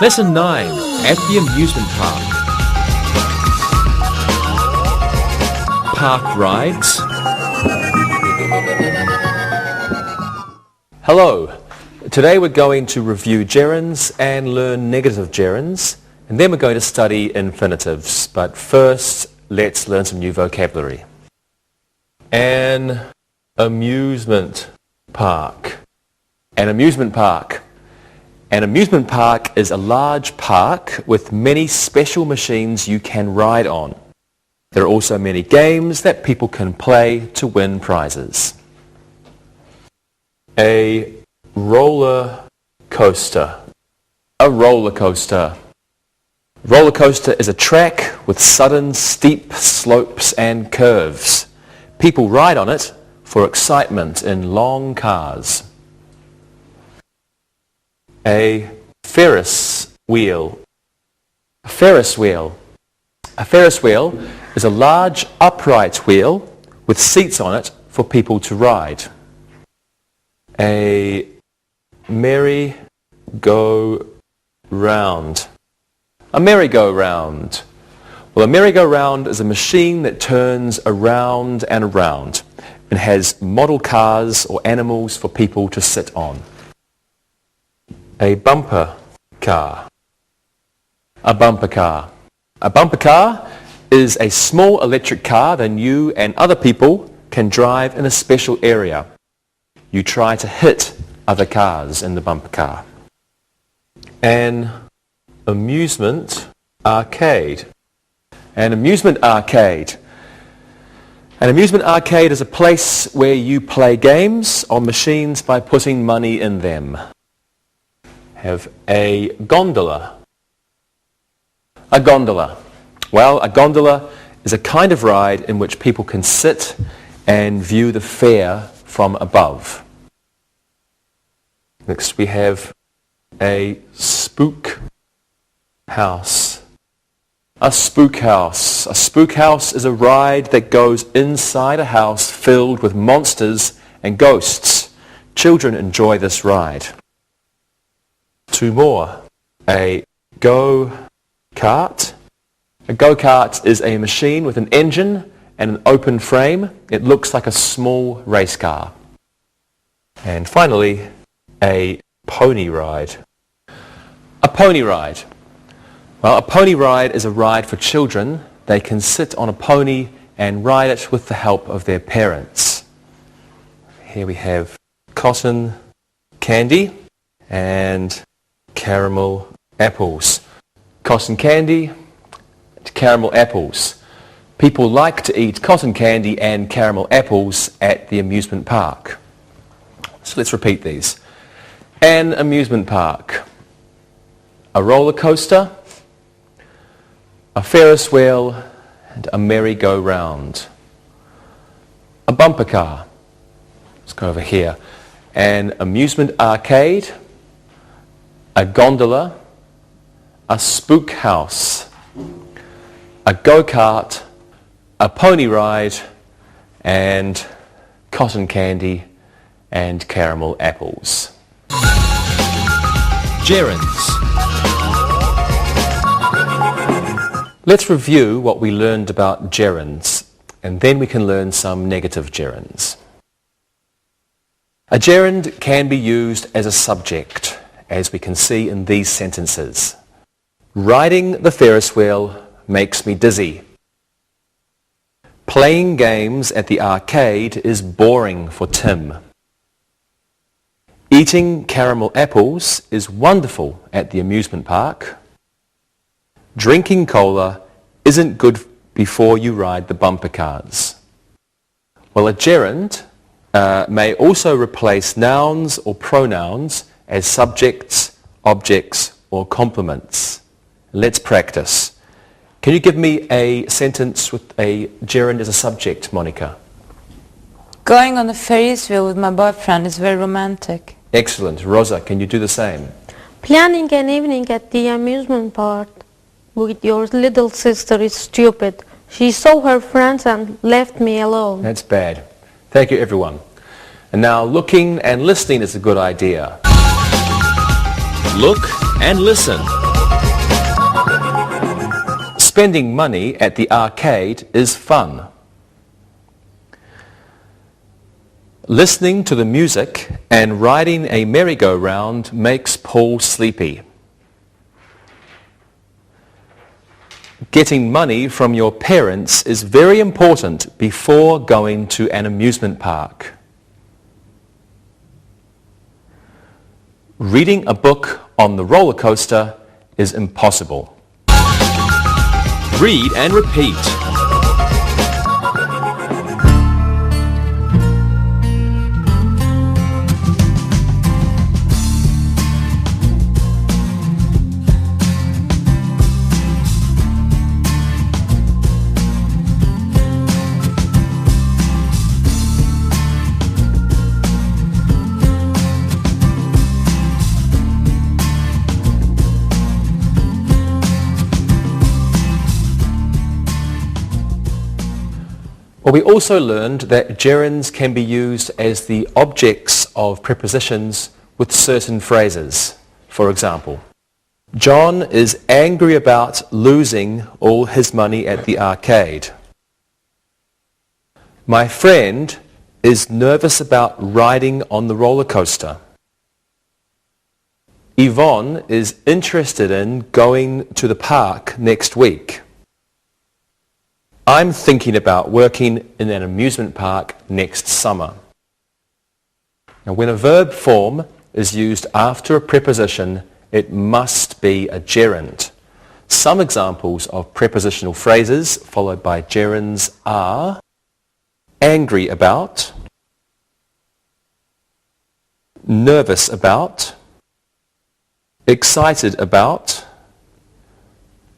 Lesson 9 at the amusement park. Park rides. Hello. Today we're going to review gerunds and learn negative gerunds, and then we're going to study infinitives. But first, let's learn some new vocabulary. An amusement park. An amusement park. An amusement park is a large park with many special machines you can ride on. There are also many games that people can play to win prizes. A roller coaster. A roller coaster. Roller coaster is a track with sudden steep slopes and curves. People ride on it for excitement in long cars. A Ferris wheel. A Ferris wheel. A Ferris wheel is a large upright wheel with seats on it for people to ride. A merry-go-round. A merry-go-round. Well, a merry-go-round is a machine that turns around and around and has model cars or animals for people to sit on. A bumper car. A bumper car. A bumper car is a small electric car that you and other people can drive in a special area. You try to hit other cars in the bumper car. An amusement arcade. An amusement arcade. An amusement arcade is a place where you play games on machines by putting money in them. Have a gondola. A gondola. Well, a gondola is a kind of ride in which people can sit and view the fair from above. Next we have a spook house. A spook house. A spook house is a ride that goes inside a house filled with monsters and ghosts. Children enjoy this ride. Two more. A go-kart. A go-kart is a machine with an engine and an open frame. It looks like a small race car. And finally, a pony ride. A pony ride. Well, a pony ride is a ride for children. They can sit on a pony and ride it with the help of their parents. Here we have cotton candy and caramel apples. Cotton candy and caramel apples. People like to eat cotton candy and caramel apples at the amusement park. So let's repeat these. An amusement park. A roller coaster. A Ferris wheel and a merry-go-round. A bumper car. Let's go over here. An amusement arcade. A gondola, a spook house, a go-kart, a pony ride, and cotton candy and caramel apples. Gerunds. Let's review what we learned about gerunds, and then we can learn some negative gerunds. A gerund can be used as a subject, as we can see in these sentences. Riding the Ferris wheel makes me dizzy. Playing games at the arcade is boring for Tim. Eating caramel apples is wonderful at the amusement park. Drinking cola isn't good before you ride the bumper cars. Well, a gerund may also replace nouns or pronouns as subjects, objects, or complements. Let's practice. Can you give me a sentence with a gerund as a subject, Monica? Going on a Ferris wheel with my boyfriend is very romantic. Excellent. Rosa, can you do the same? Planning an evening at the amusement park with your little sister is stupid. She saw her friends and left me alone. That's bad. Thank you, everyone. And now looking and listening is a good idea. Look and listen. Spending money at the arcade is fun. Listening to the music and riding a merry-go-round makes Paul sleepy. Getting money from your parents is very important before going to an amusement park. Reading a book on the roller coaster is impossible. Read and repeat. Well, we also learned that gerunds can be used as the objects of prepositions with certain phrases. For example, John is angry about losing all his money at the arcade. My friend is nervous about riding on the roller coaster. Yvonne is interested in going to the park next week. I'm thinking about working in an amusement park next summer. Now, when a verb form is used after a preposition, it must be a gerund. Some examples of prepositional phrases followed by gerunds are angry about, nervous about, excited about,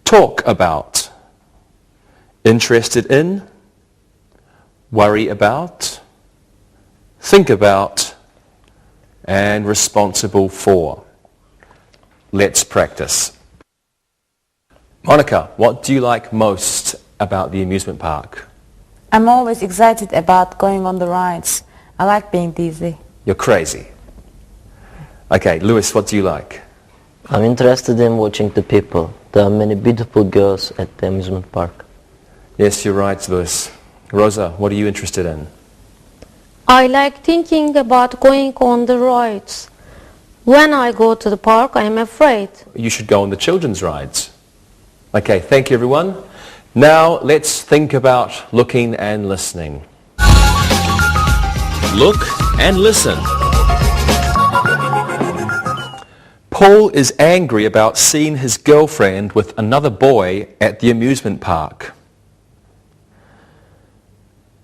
talk about, interested in, worry about, think about, and responsible for. Let's practice. Monica, what do you like most about the amusement park? I'm always excited about going on the rides. I like being dizzy. You're crazy. Okay, Lewis, what do you like? I'm interested in watching the people. There are many beautiful girls at the amusement park. Yes, you're right, Lewis. Rosa, what are you interested in? I like thinking about going on the rides. When I go to the park, I'm afraid. You should go on the children's rides. Okay, thank you, everyone. Now, let's think about looking and listening. Look and listen. Paul is angry about seeing his girlfriend with another boy at the amusement park.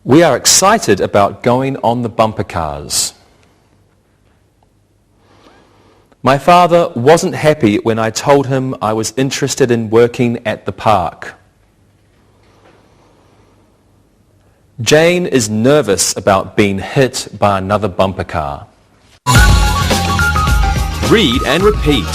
We are excited about going on the bumper cars. My father wasn't happy when I told him I was interested in working at the park. Jane is nervous about being hit by another bumper car. Read and repeat.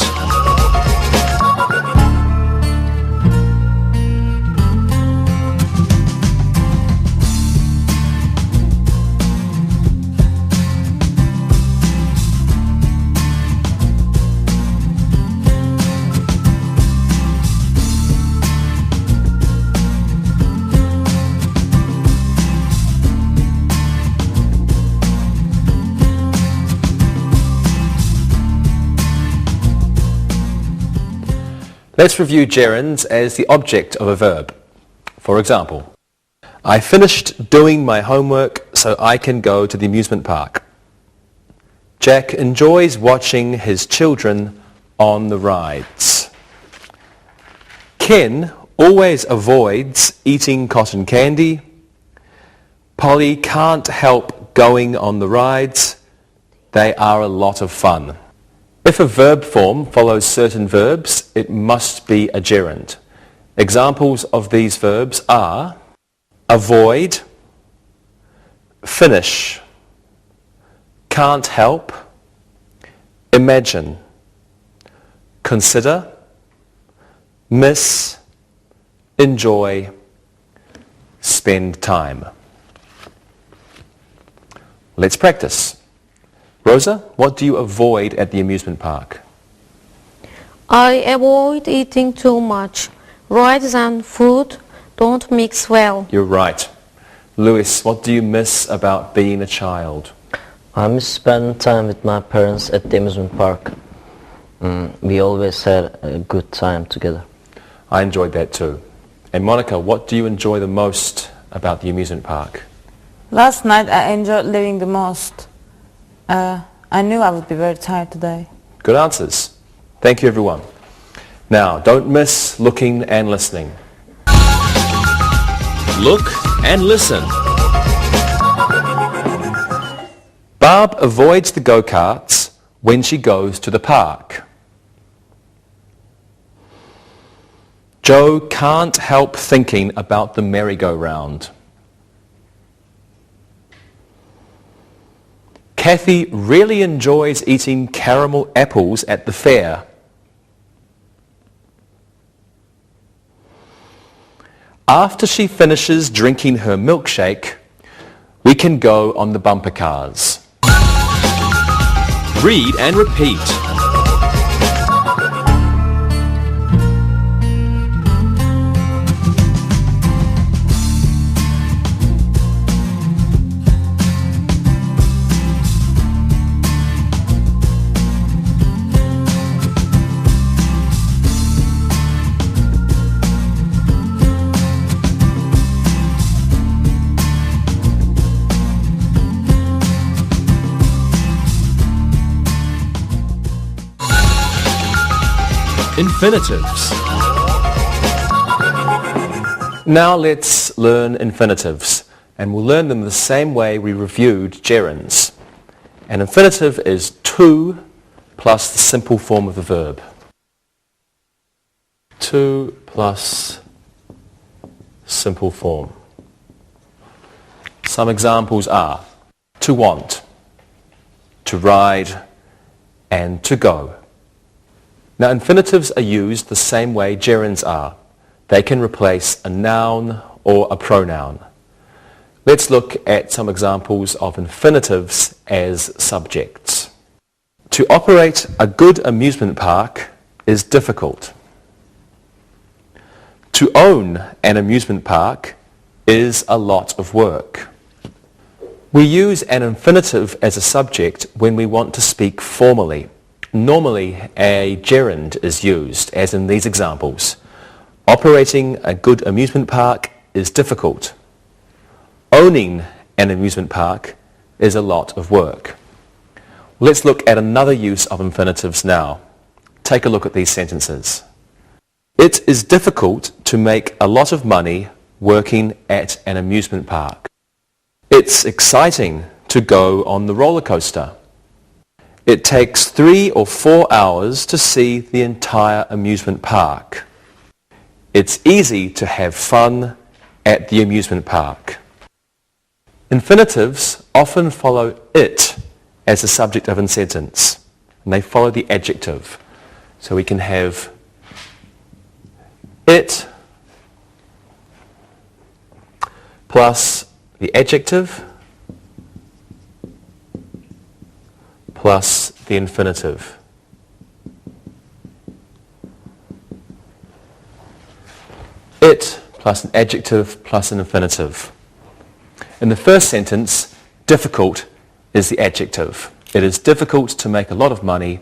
Let's review gerunds as the object of a verb. For example, I finished doing my homework so I can go to the amusement park. Jack enjoys watching his children on the rides. Ken always avoids eating cotton candy. Polly can't help going on the rides. They are a lot of fun. If a verb form follows certain verbs, it must be a gerund. Examples of these verbs are avoid, finish, can't help, imagine, consider, miss, enjoy, spend time. Let's practice. Rosa, what do you avoid at the amusement park? I avoid eating too much. Rides and food don't mix well. You're right. Lewis, what do you miss about being a child? I miss spending time with my parents at the amusement park. We always had a good time together. I enjoyed that too. And Monica, what do you enjoy the most about the amusement park? Last night I enjoyed living the most. I knew I would be very tired today. Good answers. Thank you, everyone. Now, don't miss looking and listening. Look and listen. Barb avoids the go-karts when she goes to the park. Joe can't help thinking about the merry-go-round. Kathy really enjoys eating caramel apples at the fair. After she finishes drinking her milkshake, we can go on the bumper cars. Read and repeat. Infinitives. Now let's learn infinitives, and we'll learn them the same way we reviewed gerunds. An infinitive is to plus the simple form of the verb. To plus simple form. Some examples are to want, to ride, and to go. Now, infinitives are used the same way gerunds are. They can replace a noun or a pronoun. Let's look at some examples of infinitives as subjects. To operate a good amusement park is difficult. To own an amusement park is a lot of work. We use an infinitive as a subject when we want to speak formally. Normally, a gerund is used, as in these examples. Operating a good amusement park is difficult. Owning an amusement park is a lot of work. Let's look at another use of infinitives now. Take a look at these sentences. It is difficult to make a lot of money working at an amusement park. It's exciting to go on the roller coaster. It takes 3 or 4 hours to see the entire amusement park. It's easy to have fun at the amusement park. Infinitives often follow it as the subject of a sentence, and they follow the adjective. So we can have it plus the adjective plus the infinitive. It plus an adjective plus an infinitive. In the first sentence, difficult is the adjective. It is difficult to make a lot of money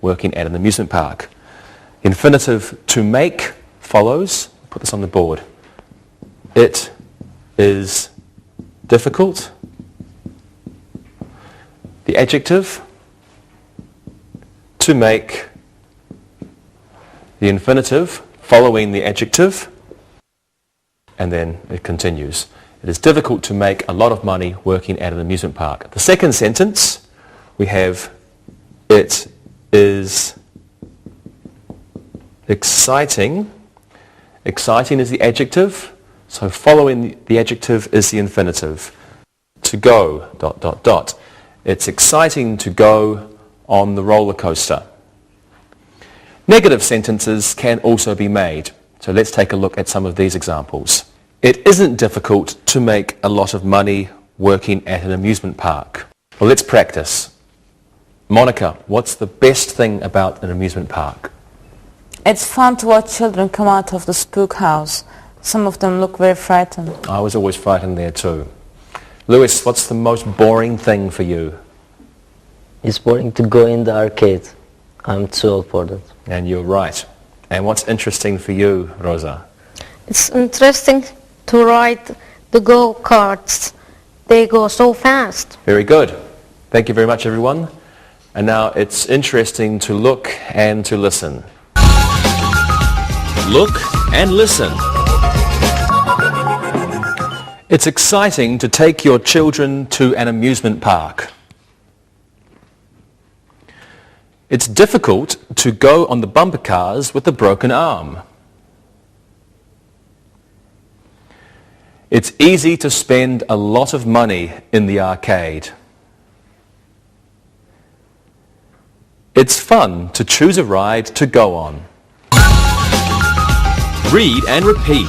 working at an amusement park. Infinitive to make follows. Put this on the board. It is difficult. The adjective to make, the infinitive following the adjective, and then it continues. It is difficult to make a lot of money working at an amusement park. The second sentence, we have it is exciting. Exciting is the adjective, so following the adjective is the infinitive. To go, ... It's exciting to go on the roller coaster. Negative sentences can also be made. So let's take a look at some of these examples. It isn't difficult to make a lot of money working at an amusement park. Well, let's practice. Monica, what's the best thing about an amusement park? It's fun to watch children come out of the spook house. Some of them look very frightened. I was always frightened there too. Lewis, what's the most boring thing for you? It's boring to go in the arcade. I'm too old for that. And you're right. And what's interesting for you, Rosa? It's interesting to ride the go-karts. They go so fast. Very good. Thank you very much, everyone. And now it's interesting to look and to listen. Look and listen. It's exciting to take your children to an amusement park. It's difficult to go on the bumper cars with a broken arm. It's easy to spend a lot of money in the arcade. It's fun to choose a ride to go on. Read and repeat.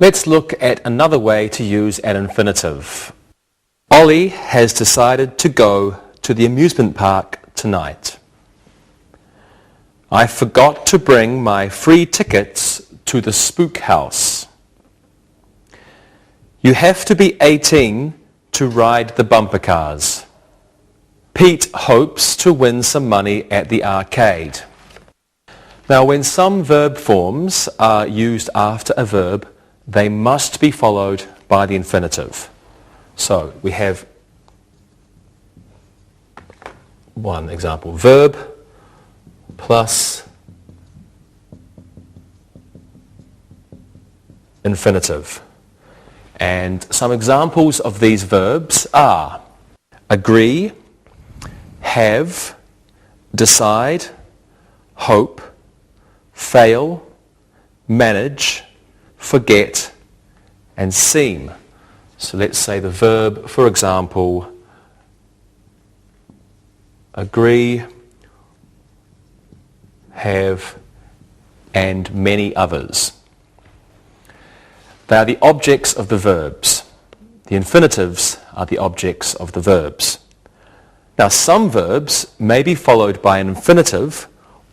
Let's look at another way to use an infinitive. Ollie has decided to go to the amusement park tonight. I forgot to bring my free tickets to the spook house. You have to be 18 to ride the bumper cars. Pete hopes to win some money at the arcade. Now, when some verb forms are used after a verb, they must be followed by the infinitive. So we have one example. Verb plus infinitive. And some examples of these verbs are agree, have, decide, hope, fail, manage, forget, and seem. So let's say the verb, for example, agree, have, and many others. They are the objects of the verbs. The infinitives are the objects of the verbs. Now, some verbs may be followed by an infinitive,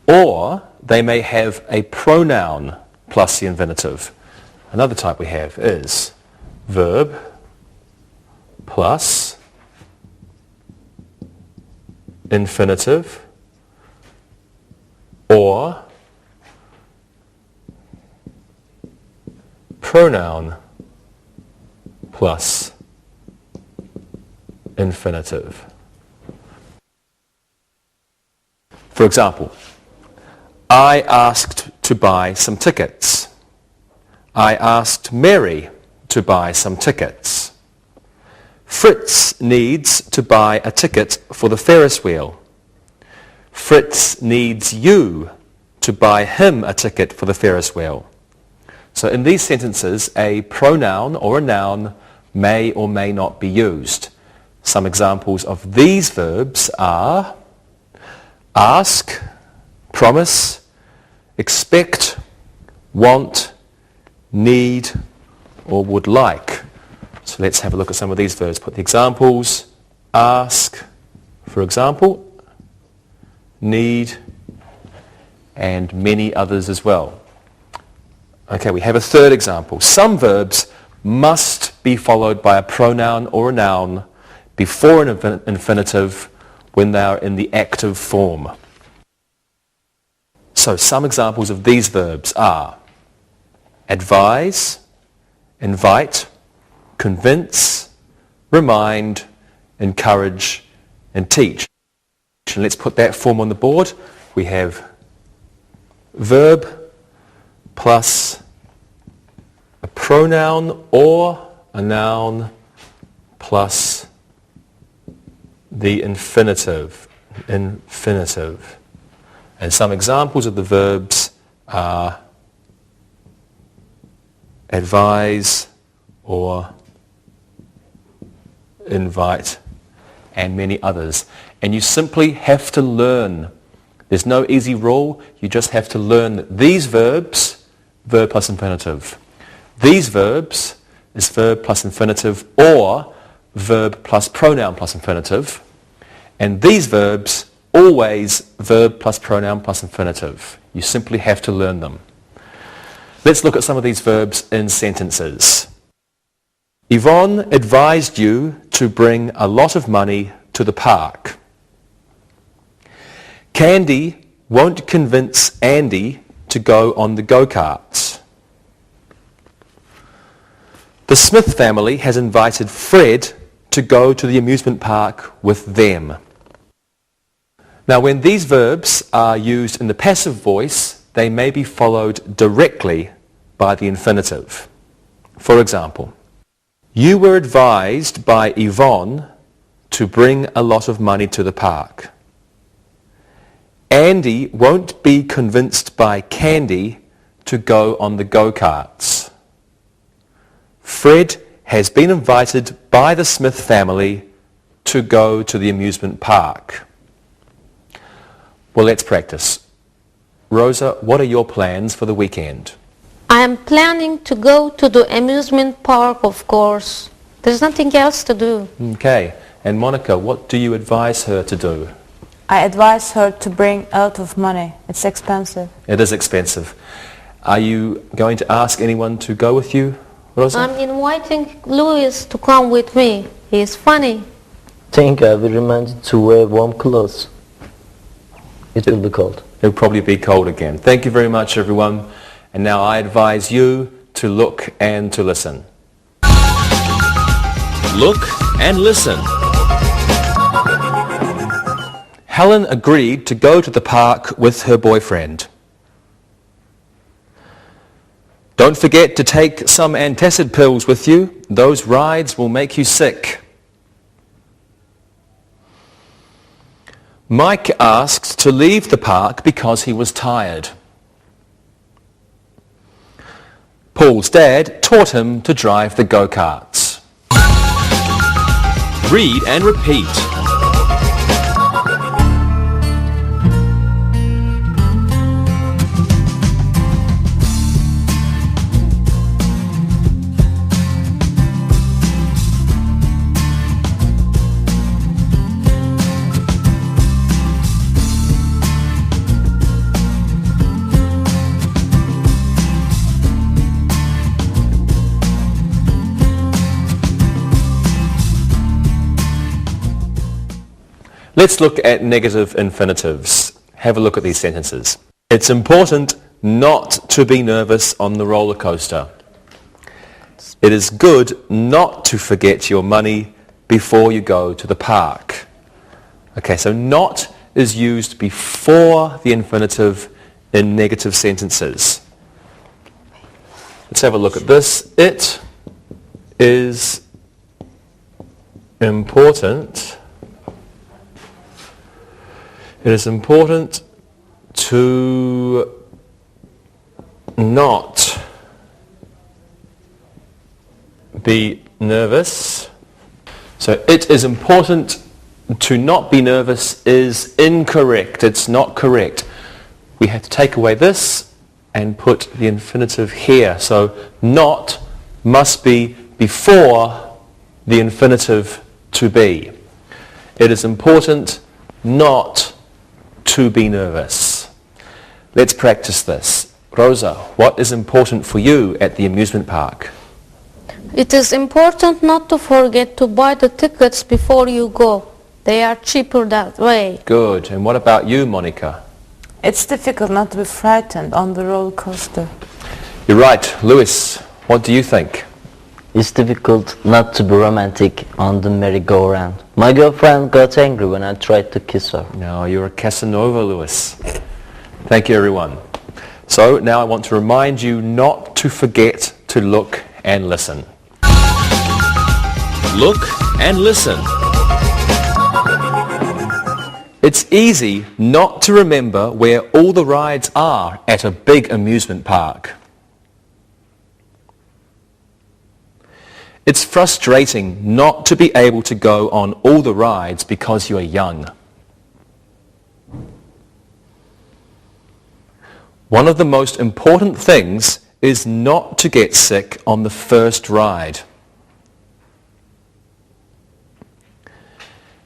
or they may have a pronoun plus the infinitive. Another type we have is verb plus infinitive or pronoun plus infinitive. For example, I asked to buy some tickets. I asked Mary to buy some tickets. Fritz needs to buy a ticket for the Ferris wheel. Fritz needs you to buy him a ticket for the Ferris wheel. So in these sentences, a pronoun or a noun may or may not be used. Some examples of these verbs are ask, promise, expect, want, need, or would like. So let's have a look at some of these verbs. Put the examples. Ask, for example, need, and many others as well. Okay, we have a third example. Some verbs must be followed by a pronoun or a noun before an infinitive when they are in the active form. So some examples of these verbs are advise, invite, convince, remind, encourage, and teach. And let's put that form on the board. We have verb plus a pronoun or a noun plus the infinitive. And some examples of the verbs are advise or invite and many others. And you simply have to learn. There's no easy rule. You just have to learn that these verbs, verb plus infinitive. These verbs is verb plus infinitive or verb plus pronoun plus infinitive. And these verbs, always verb plus pronoun plus infinitive. You simply have to learn them. Let's look at some of these verbs in sentences. Yvonne advised you to bring a lot of money to the park. Candy won't convince Andy to go on the go-karts. The Smith family has invited Fred to go to the amusement park with them. Now, when these verbs are used in the passive voice, they may be followed directly by the infinitive. For example, you were advised by Yvonne to bring a lot of money to the park. Andy won't be convinced by Candy to go on the go-karts. Fred has been invited by the Smith family to go to the amusement park. Well, let's practice. Rosa, what are your plans for the weekend? I am planning to go to the amusement park, of course. There's nothing else to do. Okay. And Monica, what do you advise her to do? I advise her to bring a lot of money. It's expensive. It is expensive. Are you going to ask anyone to go with you, Rosa? I'm inviting Louis to come with me. He's funny. Think I will remind you to wear warm clothes. It will be cold. It'll probably be cold again. Thank you very much, everyone. And now I advise you to look and to listen. Look and listen. Helen agreed to go to the park with her boyfriend. Don't forget to take some antacid pills with you. Those rides will make you sick. Mike asked to leave the park because he was tired. Paul's dad taught him to drive the go-karts. Read and repeat. Let's look at negative infinitives. Have a look at these sentences. It's important not to be nervous on the roller coaster. It is good not to forget your money before you go to the park. Okay, so not is used before the infinitive in negative sentences. Let's have a look at this. It is important. It is important to not be nervous. So it is important to not be nervous is incorrect. It's not correct. We have to take away this and put the infinitive here. So not must be before the infinitive to be. It is important not to be nervous. Let's practice this. Rosa, what is important for you at the amusement park? It is important not to forget to buy the tickets before you go. They are cheaper that way. Good. And what about you, Monica? It's difficult not to be frightened on the roller coaster. You're right. Louis, what do you think? It's difficult not to be romantic on the merry-go-round. My girlfriend got angry when I tried to kiss her. No, you're a Casanova, Louis. Thank you, everyone. So now I want to remind you not to forget to look and listen. Look and listen. It's easy not to remember where all the rides are at a big amusement park. It's frustrating not to be able to go on all the rides because you are young. One of the most important things is not to get sick on the first ride.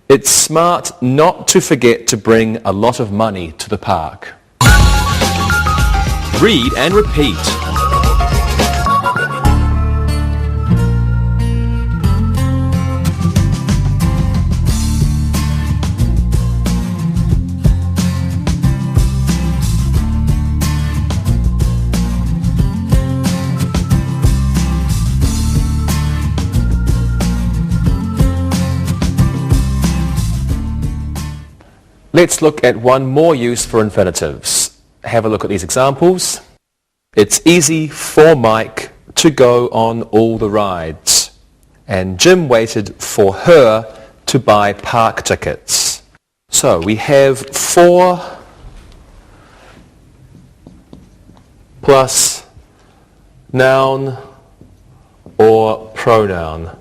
It's smart not to forget to bring a lot of money to the park. Read and repeat. Let's look at one more use for infinitives. Have a look at these examples. It's easy for Mike to go on all the rides, and Jim waited for her to buy park tickets. So we have for plus noun or pronoun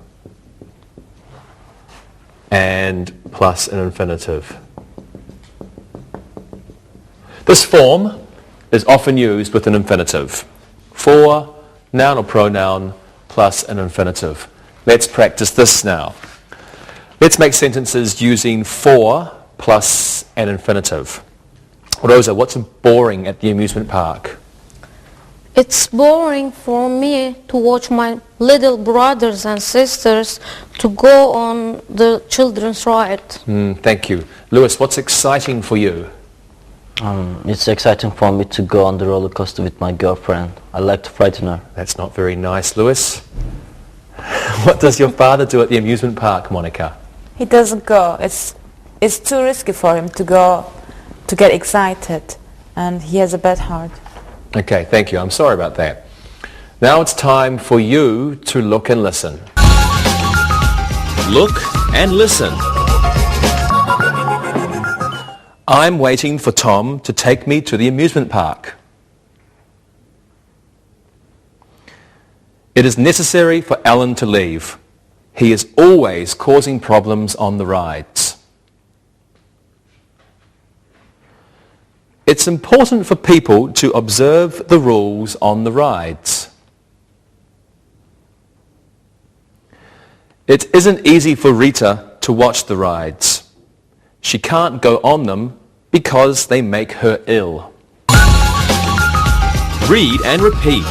and plus an infinitive. This form is often used with an infinitive. For, noun or pronoun, plus an infinitive. Let's practice this now. Let's make sentences using for plus an infinitive. Rosa, what's boring at the amusement park? It's boring for me to watch my little brothers and sisters to go on the children's ride. Thank you. Lewis, what's exciting for you? It's exciting for me to go on the roller coaster with my girlfriend. I like to frighten her. That's not very nice, Lewis. What does your father do at the amusement park, Monica? He doesn't go. It's too risky for him to go, to get excited, and he has a bad heart. Okay, thank you. I'm sorry about that. Now it's time for you to look and listen. Look and listen. I'm waiting for Tom to take me to the amusement park. It is necessary for Alan to leave. He is always causing problems on the rides. It's important for people to observe the rules on the rides. It isn't easy for Rita to watch the rides. She can't go on them because they make her ill. Read and repeat.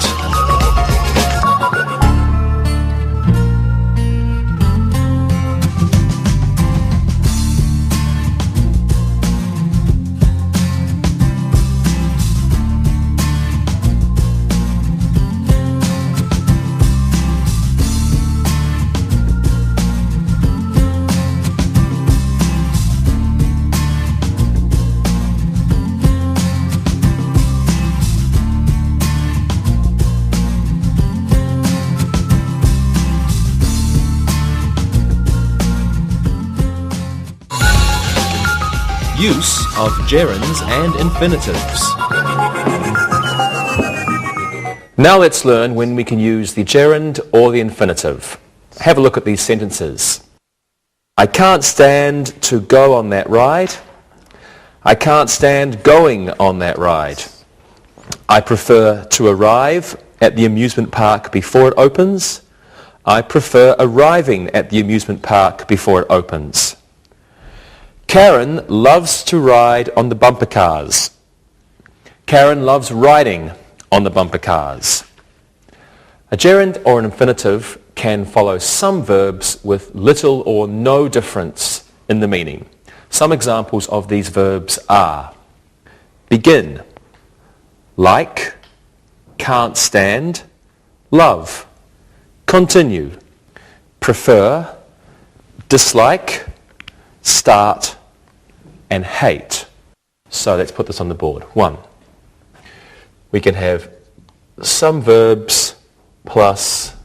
Use of gerunds and infinitives. Now let's learn when we can use the gerund or the infinitive. Have a look at these sentences. I can't stand to go on that ride. I can't stand going on that ride. I prefer to arrive at the amusement park before it opens. I prefer arriving at the amusement park before it opens. Karen loves to ride on the bumper cars. Karen loves riding on the bumper cars. A gerund or an infinitive can follow some verbs with little or no difference in the meaning. Some examples of these verbs are begin, like, can't stand, love, continue, prefer, dislike, start, and hate. So let's put this on the board. 1. We can have some verbs plus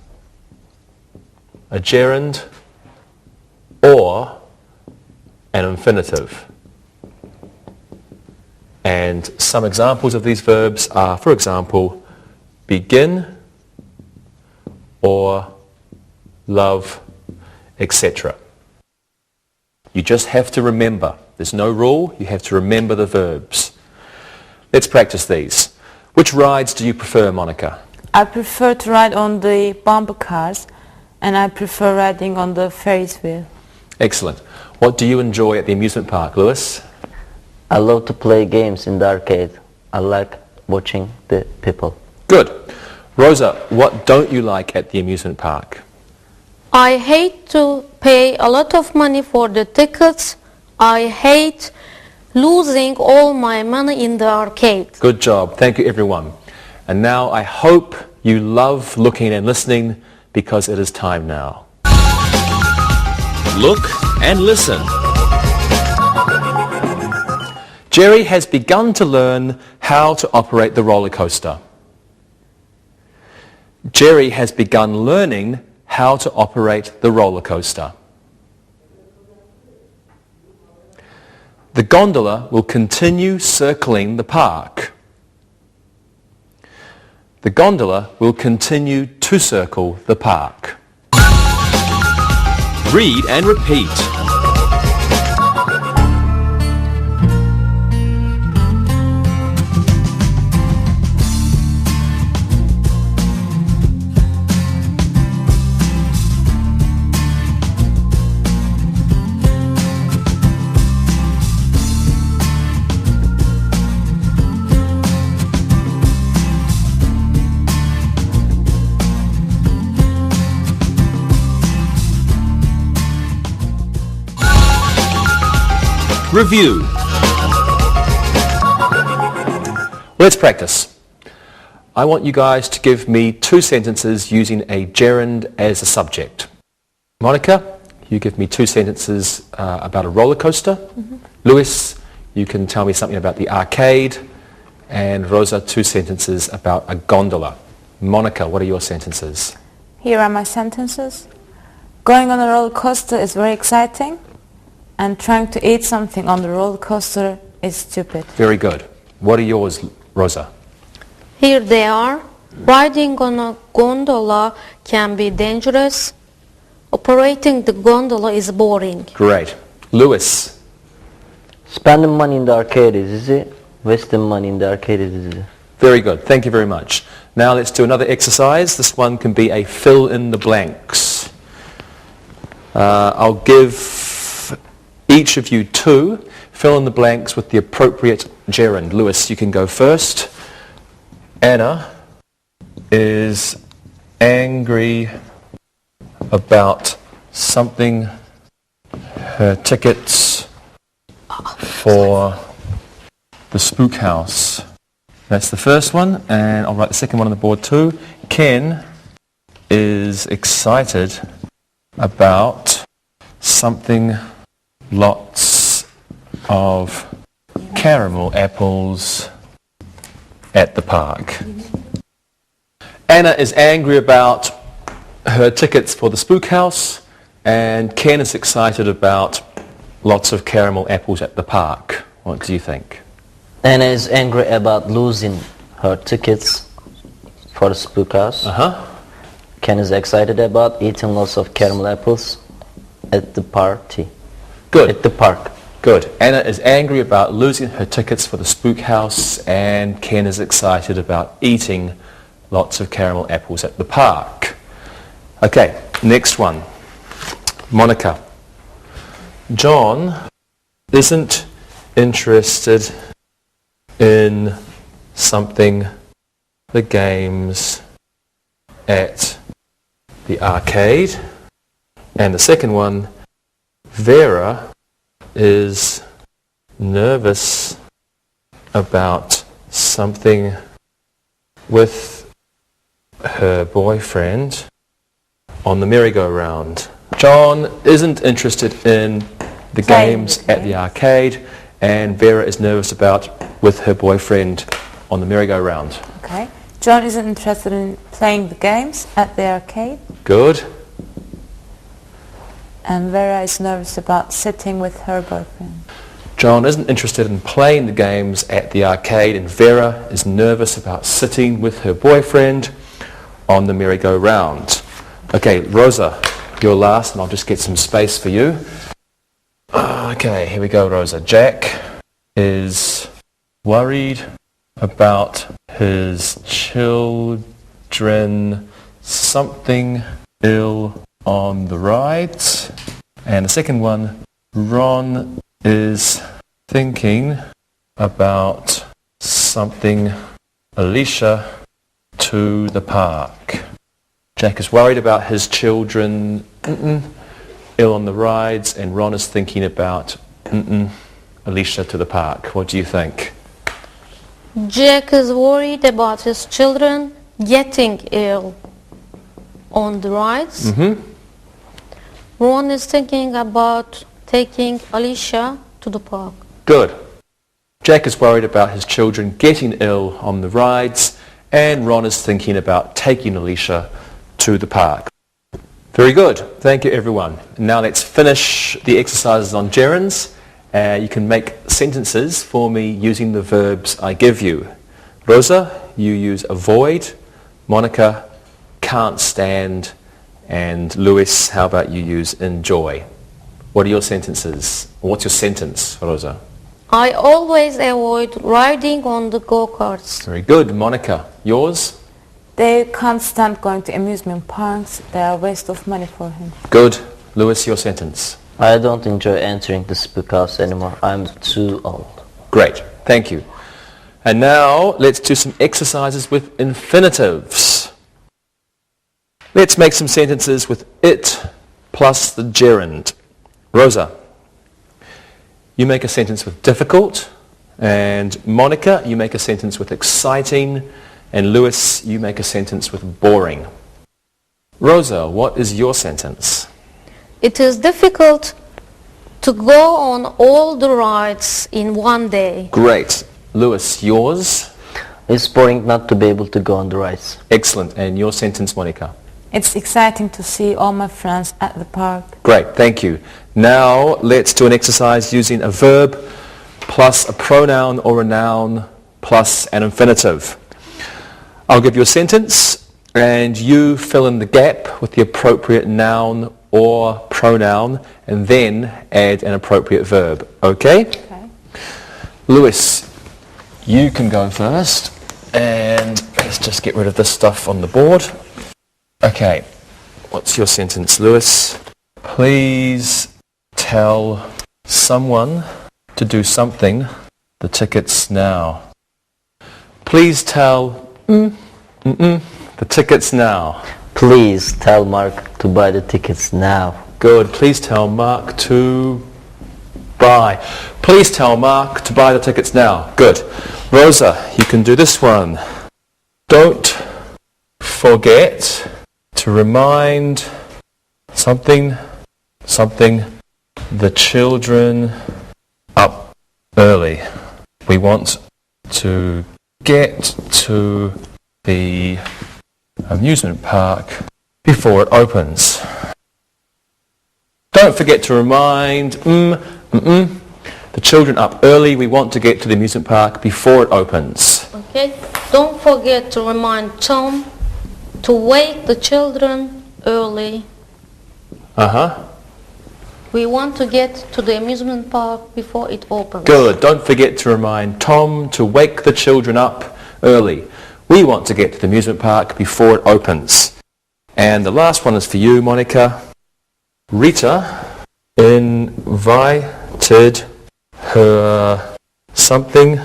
a gerund or an infinitive. And some examples of these verbs are, for example, begin or love, etc. You just have to remember. There's no rule. You have to remember the verbs. Let's practice these. Which rides do you prefer, Monica? I prefer to ride on the bumper cars, and I prefer riding on the Ferris wheel. Excellent. What do you enjoy at the amusement park, Lewis? I love to play games in the arcade. I like watching the people. Good. Rosa, what don't you like at the amusement park? I hate to pay a lot of money for the tickets. I hate losing all my money in the arcade. Good job. Thank you, everyone. And now I hope you love looking and listening, because it is time now. Look and listen. Jerry has begun to learn how to operate the roller coaster. Jerry has begun learning how to operate the roller coaster. The gondola will continue circling the park. The gondola will continue to circle the park. Read and repeat. Review. Let's practice. I want you guys to give me 2 sentences using a gerund as a subject. Monica, you give me 2 sentences about a roller coaster. Lewis, you can tell me something about the arcade. And Rosa, 2 sentences about a gondola. Monica, what are your sentences? Here are my sentences. Going on a roller coaster is very exciting, and trying to eat something on the roller coaster is stupid. Very good. What are yours, Rosa? Here they are. Riding on a gondola can be dangerous. Operating the gondola is boring. Great. Lewis? Spending money in the arcade is easy. Wasting money in the arcade is easy. Very good. Thank you very much. Now let's do another exercise. This one can be a fill in the blanks. I'll give each of you 2. Fill in the blanks with the appropriate gerund. Lewis, you can go first. Anna is angry about something. Her tickets for the spook house. That's the first one, and I'll write the second one on the board too. Ken is excited about something. Lots of caramel apples at the park. Anna is angry about her tickets for the spook house, and Ken is excited about lots of caramel apples at the park. What do you think? Anna is angry about losing her tickets for the spook house. Ken is excited about eating lots of caramel apples at the party. Good. At the park. Good. Anna is angry about losing her tickets for the spook house, and Ken is excited about eating lots of caramel apples at the park. Okay, next one. Monica. John isn't interested in something, the games at the arcade. And the second one, Vera is nervous about something with her boyfriend on the merry-go-round. John isn't interested in the games at the arcade, and Vera is nervous about with her boyfriend on the merry-go-round. Okay. John isn't interested in playing the games at the arcade. Good. And Vera is nervous about sitting with her boyfriend. John isn't interested in playing the games at the arcade, and Vera is nervous about sitting with her boyfriend on the merry-go-round. Okay, Rosa, you're last, and I'll just get some space for you. Okay, here we go, Rosa. Jack is worried about his children, something ill on the rides. And the second one, Ron is thinking about something Alicia to the park. Jack is worried about his children ill on the rides, and Ron is thinking about Alicia to the park. What do you think? Jack is worried about his children getting ill on the rides. Ron is thinking about taking Alicia to the park. Good. Jack is worried about his children getting ill on the rides, and Ron is thinking about taking Alicia to the park. Very good. Thank you, everyone. Now let's finish the exercises on gerunds. You can make sentences for me using the verbs I give you. Rosa, you use avoid. Monica, can't stand. And Luis, how about you use enjoy? What are your sentences? What's your sentence, Rosa? I always avoid riding on the go-karts. Very good. Monica, yours? They can't stand going to amusement parks. They are a waste of money for him. Good. Luis, your sentence? I don't enjoy entering the spook house anymore. I'm too old. Great. Thank you. And now let's do some exercises with infinitives. Let's make some sentences with it plus the gerund. Rosa, you make a sentence with difficult, and Monica, you make a sentence with exciting, and Luis, you make a sentence with boring. Rosa, what is your sentence? It is difficult to go on all the rides in one day. Great. Luis, yours? It's boring not to be able to go on the rides. Excellent. And your sentence, Monica? It's exciting to see all my friends at the park. Great, thank you. Now let's do an exercise using a verb plus a pronoun or a noun plus an infinitive. I'll give you a sentence and you fill in the gap with the appropriate noun or pronoun and then add an appropriate verb. Okay? Okay. Luis, you can go first, and let's just get rid of this stuff on the board. Okay, what's your sentence, Luis? Please tell someone to do something, the tickets now. Please tell the tickets now. Please tell Mark to buy the tickets now. Good. Please tell Mark to buy. Please tell Mark to buy the tickets now. Good. Rosa, you can do this one. Don't forget to remind something the children up early. We want to get to the amusement park before it opens. Don't forget to remind the children up early. We want to get to the amusement park before it opens. Okay? Don't forget to remind Tom to wake the children early. We want to get to the amusement park before it opens. Good. Don't forget to remind Tom to wake the children up early. We want to get to the amusement park before it opens. And the last one is for you, Monica. Rita invited her something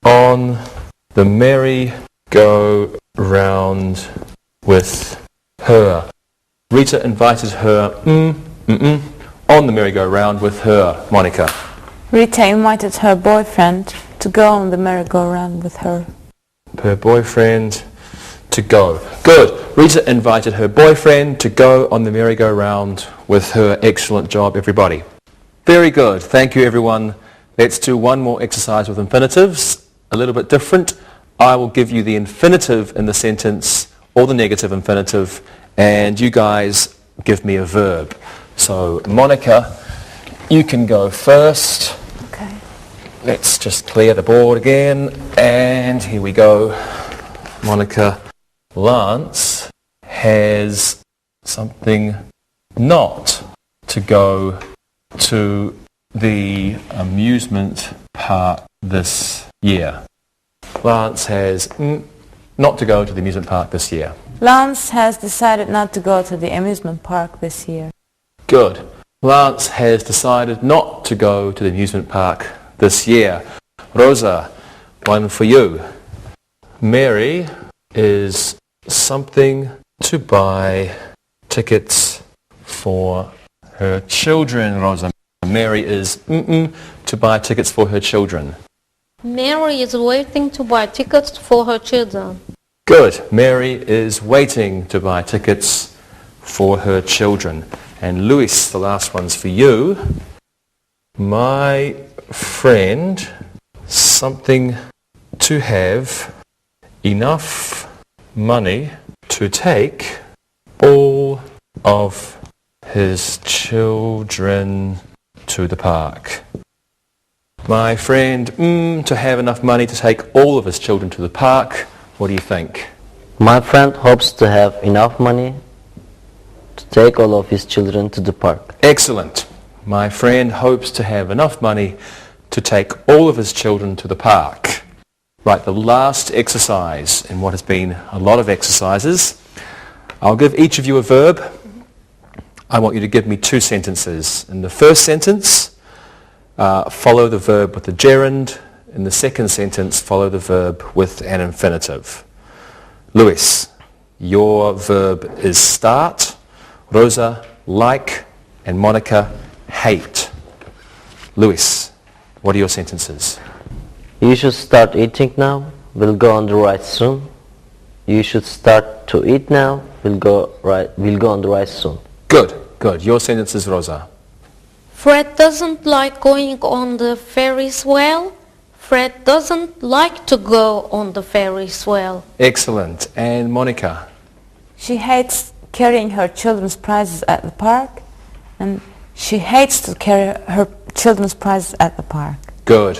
on the merry-go-round with her. Rita invited her on the merry-go-round with her. Monica. Rita invited her boyfriend to go on the merry-go-round with her. Her boyfriend to go. Good. Rita invited her boyfriend to go on the merry-go-round with her. Excellent job, everybody. Very good. Thank you, everyone. Let's do one more exercise with infinitives. A little bit different. I will give you the infinitive in the sentence or the negative infinitive, and you guys give me a verb. So, Monica, you can go first. Okay. Let's just clear the board again. And here we go. Monica, Lance has something not to go to the amusement park this year. Lance has not to go to the amusement park this year. Lance has decided not to go to the amusement park this year. Good. Lance has decided not to go to the amusement park this year. Rosa, one for you. Mary is something to buy tickets for her children, Rosa. Mary is to buy tickets for her children. Mary is waiting to buy tickets for her children. Good. Mary is waiting to buy tickets for her children. And Luis, the last one's for you. My friend, something to have enough money to take all of his children to the park. My friend, to have enough money to take all of his children to the park. What do you think? My friend hopes to have enough money to take all of his children to the park. Excellent. My friend hopes to have enough money to take all of his children to the park. Right, the last exercise in what has been a lot of exercises. I'll give each of you a verb. I want you to give me 2 sentences. In the first sentence, follow the verb with the gerund. In the second sentence, follow the verb with an infinitive. Luis, your verb is start. Rosa, like, and Monica, hate. Luis, what are your sentences? You should start eating now. We'll go on the ride soon. You should start to eat now. We'll go on the ride soon. Good, good. Your sentences, Rosa. Fred doesn't like going on the Ferris wheel. Fred doesn't like to go on the Ferris wheel. Excellent. And Monica? She hates carrying her children's prizes at the park, and she hates to carry her children's prizes at the park. Good.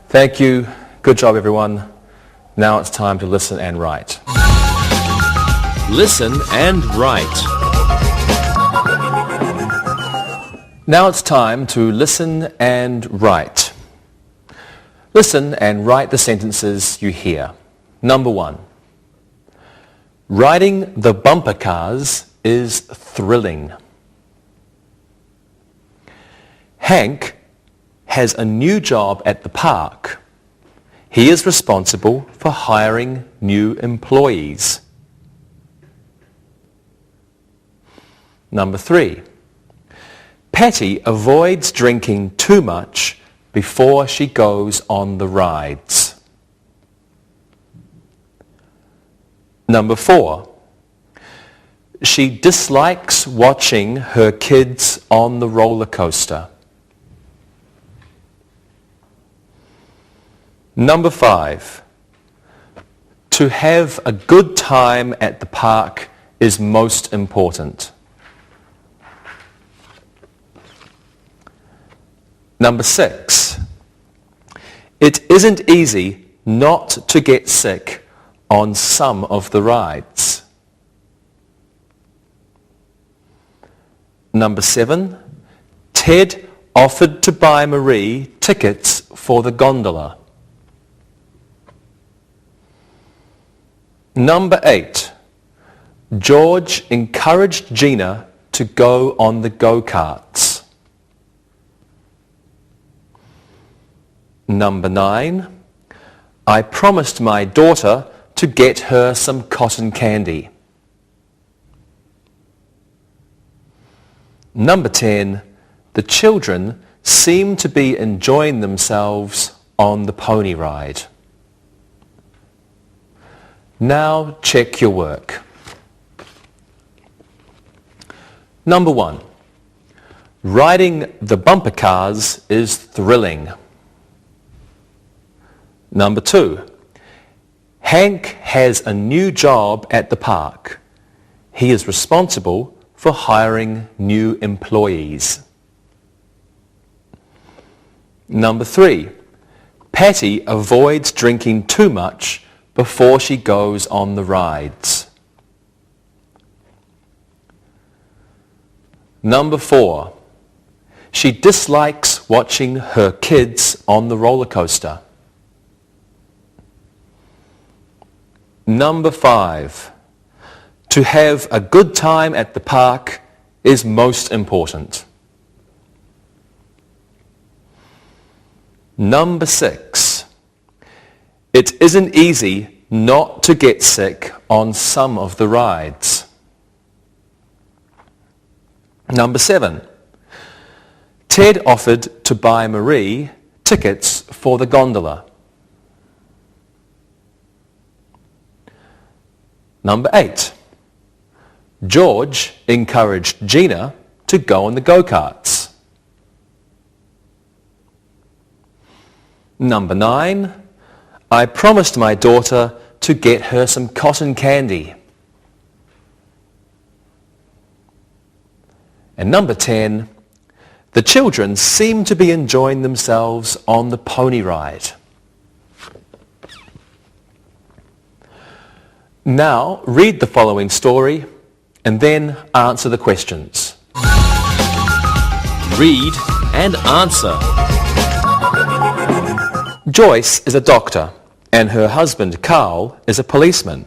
Thank you. Good job, everyone. Now it's time to listen and write. Listen and write. Now it's time to listen and write. Listen and write the sentences you hear. Number 1. Riding the bumper cars is thrilling. Hank has a new job at the park. He is responsible for hiring new employees. Number 3. Patty avoids drinking too much before she goes on the rides. Number 4. She dislikes watching her kids on the roller coaster. Number 5. To have a good time at the park is most important. Number 6. It isn't easy not to get sick on some of the rides. Number 7. Ted offered to buy Marie tickets for the gondola. Number 8. George encouraged Gina to go on the go-karts. Number 9. I promised my daughter to get her some cotton candy. Number 10. The children seem to be enjoying themselves on the pony ride. Now check your work. Number 1. Riding the bumper cars is thrilling. Number 2. Hank has a new job at the park. He is responsible for hiring new employees. Number 3, Patty avoids drinking too much before she goes on the rides. Number 4, she dislikes watching her kids on the roller coaster. Number 5, to have a good time at the park is most important. Number 6, it isn't easy not to get sick on some of the rides. Number 7, Ted offered to buy Marie tickets for the gondola. Number 8, George encouraged Gina to go on the go-karts. Number 9, I promised my daughter to get her some cotton candy. And number 10, the children seem to be enjoying themselves on the pony ride. Now read the following story and then answer the questions. Read and answer. Joyce is a doctor and her husband Carl is a policeman.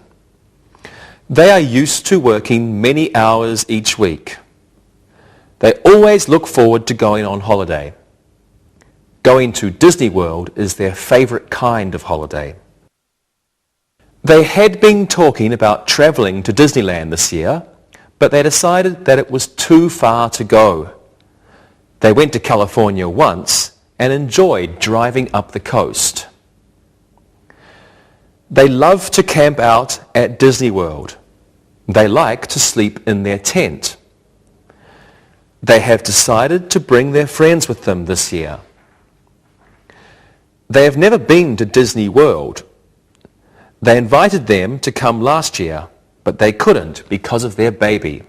They are used to working many hours each week. They always look forward to going on holiday. Going to Disney World is their favourite kind of holiday. They had been talking about travelling to Disneyland this year, but they decided that it was too far to go. They went to California once and enjoyed driving up the coast. They love to camp out at Disney World. They like to sleep in their tent. They have decided to bring their friends with them this year. They have never been to Disney World. They invited them to come last year, but they couldn't because of their baby.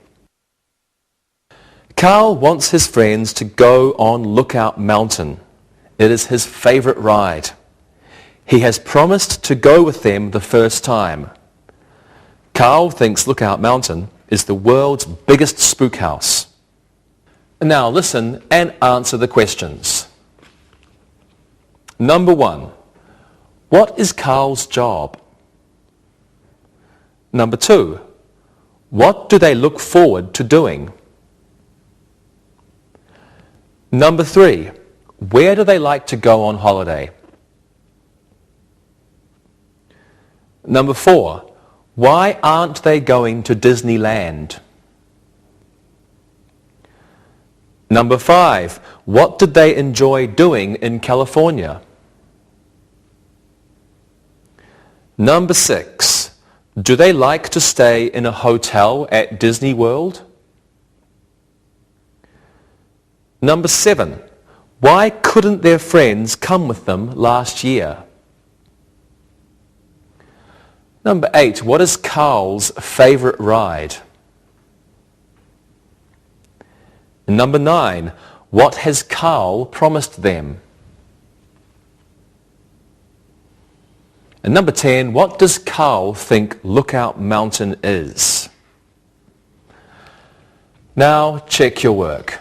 Carl wants his friends to go on Lookout Mountain. It is his favourite ride. He has promised to go with them the first time. Carl thinks Lookout Mountain is the world's biggest spook house. Now listen and answer the questions. Number 1, what is Carl's job? Number 2, what do they look forward to doing? Number 3, where do they like to go on holiday? Number 4, why aren't they going to Disneyland? Number 5, what did they enjoy doing in California? Number 6, do they like to stay in a hotel at Disney World? Number 7, why couldn't their friends come with them last year? Number 8, what is Carl's favourite ride? Number 9, what has Carl promised them? And number 10, what does Carl think Lookout Mountain is? Now check your work.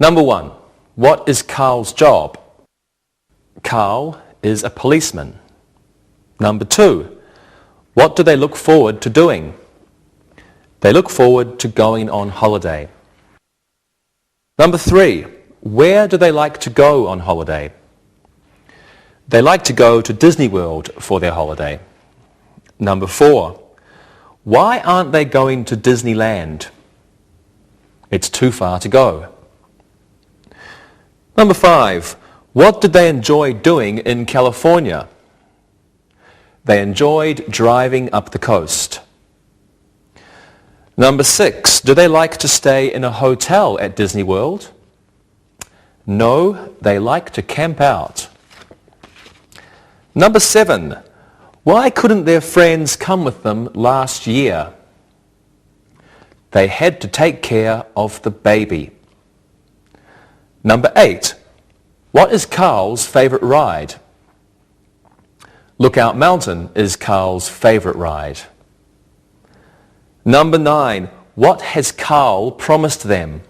Number 1, what is Carl's job? Carl is a policeman. Number 2, what do they look forward to doing? They look forward to going on holiday. Number 3, where do they like to go on holiday? They like to go to Disney World for their holiday. Number 4, why aren't they going to Disneyland? It's too far to go. Number 5, what did they enjoy doing in California? They enjoyed driving up the coast. Number 6, do they like to stay in a hotel at Disney World? No, they like to camp out. Number 7, why couldn't their friends come with them last year? They had to take care of the baby. Number 8, What is Carl's favorite ride? Lookout Mountain is Carl's favorite ride. Number 9. What has Carl promised them?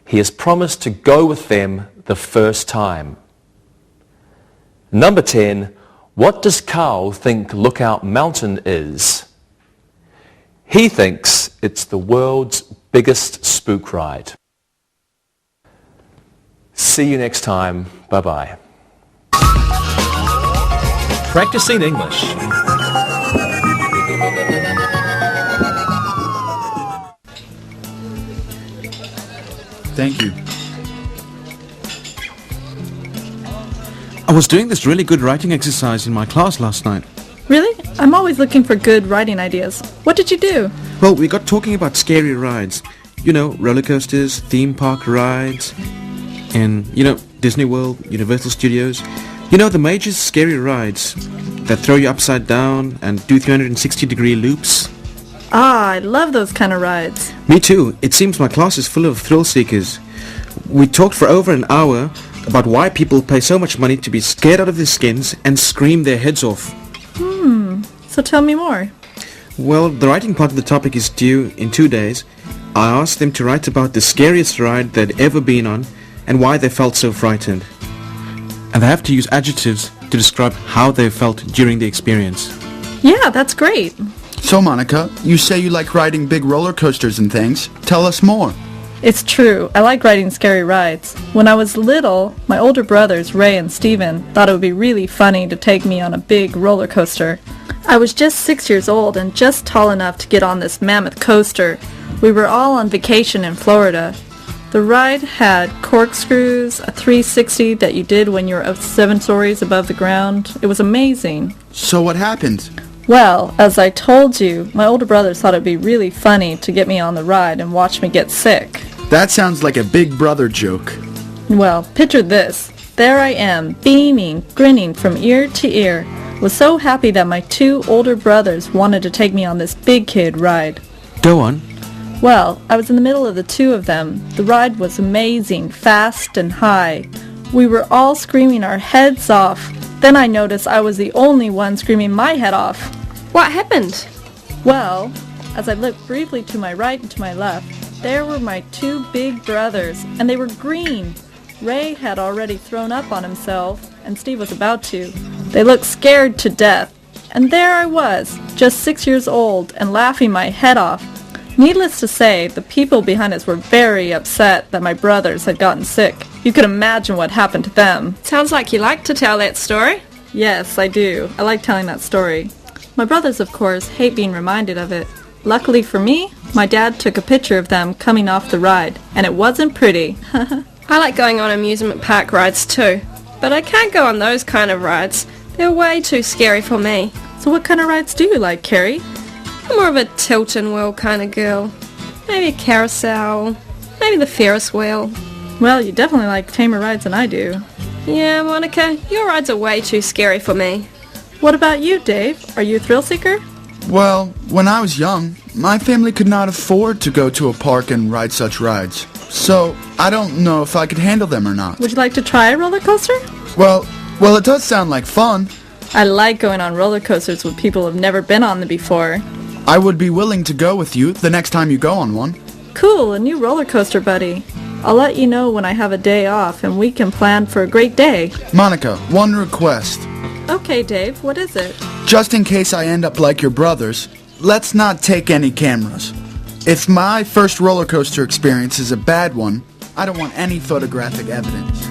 He has promised to go with them the first time. Number 10. What does Carl think Lookout Mountain is? He thinks it's the world's biggest spook ride. See you next time. Bye-bye. Practicing English. Thank you. I was doing this really good writing exercise in my class last night. Really? I'm always looking for good writing ideas. What did you do? Well, we got talking about scary rides. You know, roller coasters, theme park rides, and, Disney World, Universal Studios. You know, the major scary rides that throw you upside down and do 360-degree loops. Ah, I love those kind of rides. Me too. It seems my class is full of thrill seekers. We talked for over an hour about why people pay so much money to be scared out of their skins and scream their heads off. So tell me more. Well, the writing part of the topic is due in 2 days. I asked them to write about the scariest ride they'd ever been on and why they felt so frightened. And they have to use adjectives to describe how they felt during the experience. Yeah, that's great. So, Monica, you say you like riding big roller coasters and things. Tell us more. It's true. I like riding scary rides. When I was little, my older brothers, Ray and Steven, thought it would be really funny to take me on a big roller coaster. I was just 6 years old and just tall enough to get on this mammoth coaster. We were all on vacation in Florida. The ride had corkscrews, a 360 that you did when you were up 7 stories above the ground. It was amazing. So what happened? Well, as I told you, my older brothers thought it would be really funny to get me on the ride and watch me get sick. That sounds like a big brother joke. Well, picture this. There I am, beaming, grinning from ear to ear. Was so happy that my 2 older brothers wanted to take me on this big kid ride. Go on. Well, I was in the middle of the 2 of them. The ride was amazing, fast and high. We were all screaming our heads off. Then I noticed I was the only one screaming my head off. What happened? Well, as I looked briefly to my right and to my left, there were my 2 big brothers, and they were green. Ray had already thrown up on himself, and Steve was about to. They looked scared to death. And there I was, just 6 years old, and laughing my head off. Needless to say, the people behind us were very upset that my brothers had gotten sick. You could imagine what happened to them. Sounds like you like to tell that story. Yes, I do. I like telling that story. My brothers, of course, hate being reminded of it. Luckily for me, my dad took a picture of them coming off the ride, and it wasn't pretty. I like going on amusement park rides too, but I can't go on those kind of rides. They're way too scary for me. So what kind of rides do you like, Carrie? I'm more of a tilt and whirl kind of girl. Maybe a carousel, maybe the Ferris wheel. Well, you definitely like tamer rides than I do. Yeah, Monica, your rides are way too scary for me. What about you, Dave? Are you a thrill seeker? Well, when I was young, my family could not afford to go to a park and ride such rides. So, I don't know if I could handle them or not. Would you like to try a roller coaster? Well, it does sound like fun. I like going on roller coasters with people who've never been on them before. I would be willing to go with you the next time you go on one. Cool, a new roller coaster buddy. I'll let you know when I have a day off and we can plan for a great day. Monica, one request. Okay, Dave, what is it? Just in case I end up like your brothers, let's not take any cameras. If my first roller coaster experience is a bad one, I don't want any photographic evidence.